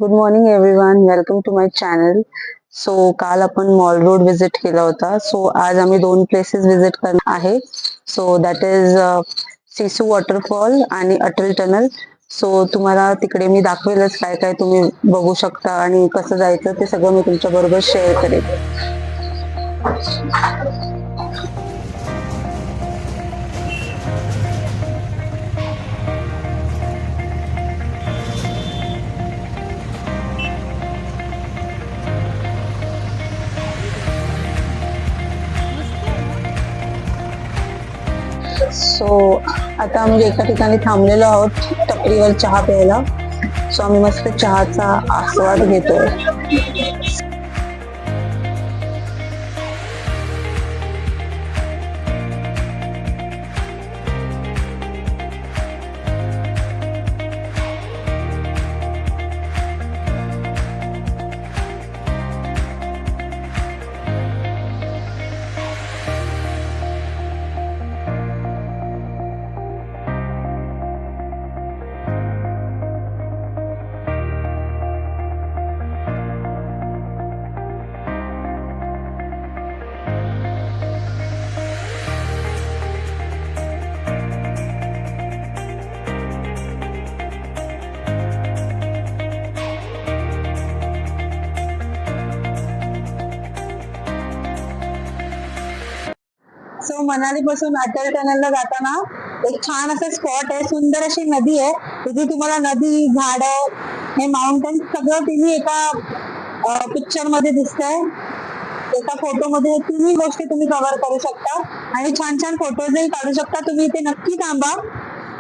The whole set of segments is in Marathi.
Good morning everyone, welcome to my channel. So काल आपण मॉल रोड विजिट केला होता. सो आज आम्ही दोन प्लेसेस विजिट करणार आहे. So that is Sissu waterfall आणि अटल टनल. सो तुम्हाला तिकडे मी दाखवेलच काय काय तुम्ही बघू शकता आणि कसं जायचं ते सगळं मी तुमच्या बरोबर शेअर करेन. सो आता आम्ही एका ठिकाणी थांबलेलो आहोत टपरीवर चहा प्यायला. सो आम्ही मस्त चहाचा आस्वाद घेतोय. सो मनाली पासून अटल टनलला जाताना एक छान असं स्पॉट आहे, सुंदर अशी नदी आहे. तिथे तुम्हाला नदी, झाड, हे माउंटेन सगळं तुम्ही एका पिक्चर मध्ये दिसतंय. एका फोटो मध्ये तिन्ही गोष्टी तुम्ही कव्हर करू शकता आणि छान छान फोटोजही काढू शकता. तुम्ही इथे नक्की थांबा.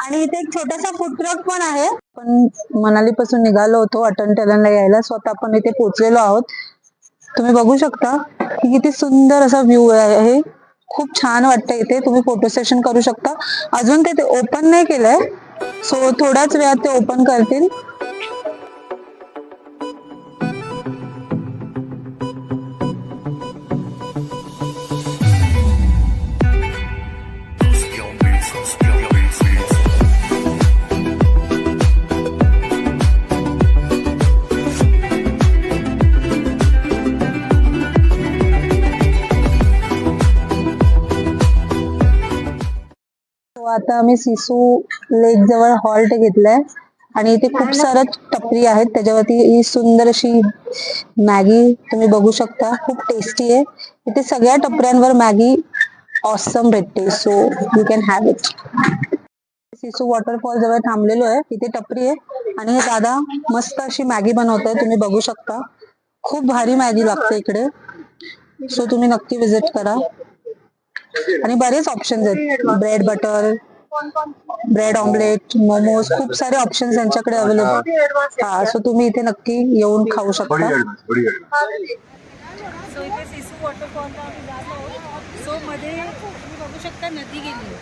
आणि इथे एक छोटासा फूड ट्रक पण आहे. पण मनाली पासून निघालो होतो अटल टनलला यायला. स्वतः आपण इथे पोहोचलेलो आहोत. तुम्ही बघू शकता की किती सुंदर असा व्ह्यू आहे. खूप छान वाटतं इथे. तुम्ही फोटो सेशन करू शकता. अजून ते ओपन नाही केलंय. सो थोड्याच वेळात ते ओपन करतील. आता आम्ही सिसू लेक जवळ हॉल्ट घेतलाय आणि इथे खूप साऱ्या टपरी आहेत. त्याच्यावरती ही सुंदर अशी मॅगी तुम्ही बघू शकता. खूप टेस्टी आहे. इथे सगळ्या टपऱ्यांवर मॅगी ऑसम भेटते. So you can have it. Sissu waterfall जवळ थांबलेलो आहे. इथे टपरी आहे आणि हे दादा मस्त अशी मॅगी बनवत आहे. तुम्ही बघू शकता. खूप भारी मॅगी लागते इकडे. सो तुम्ही नक्की विजिट करा. आणि बरेच ऑप्शन्स आहेत. Bread butter, bread omelette, momos, खूप सारे ऑप्शन्स यांच्याकडे अवेलेबल. हा, सो तुम्ही इथे नक्की येऊन खाऊ शकता. सो इथे सिसू वॉटरफॉलला आम्ही जात आहोत. सो मध्ये तुम्ही बघू शकता नदी गेली.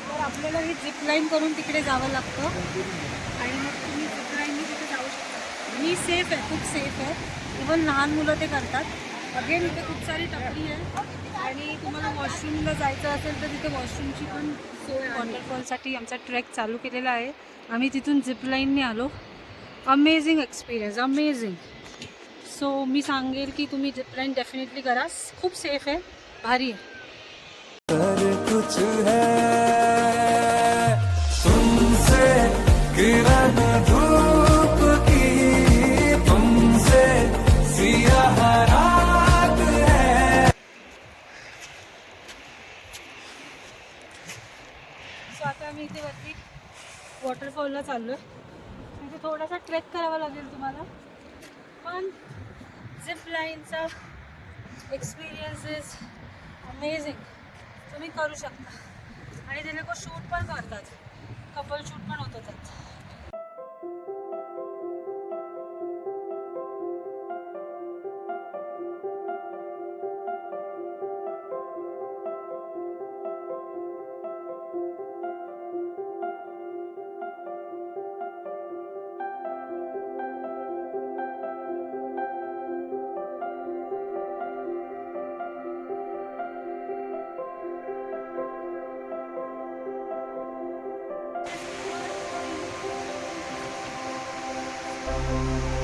तर आपल्याला ही झिप लाईन करून तिकडे जावं लागतं आणि मग तुम्ही झिप लाईननी तिथे जाऊ शकता. मी सेफ आहे, खूप सेफ आहे. इव्हन लहान मुलं ते करतात. अगेन इथे खूप सारी टपरी आहे आणि तुम्हाला वॉशरूमला जायचं असेल तर तिथे वॉशरूमची पण सोय. वॉटरफॉलसाठी आमचा ट्रेक चालू केलेला आहे. आम्ही तिथून झिप लाईनने आलो. Amazing experience, amazing. सो मी सांगेल की तुम्ही झिप लाईन डेफिनेटली करा. खूप सेफ आहे, भारी आहे. कुछ है तुमसे किरण धूप की, तुमसे सियाह रात है. सो आता मी इथे वरती वॉटरफॉलला चाललोय. तिथे थोडासा ट्रेक करावा लागेल तुम्हाला, पण झिप लाईनचा एक्सपिरियन्स इज अमेझिंग. तुम्ही करू शकता आणि ते लोक शूट पण करतात. कपल शूट पण होतं त्यात. आहे.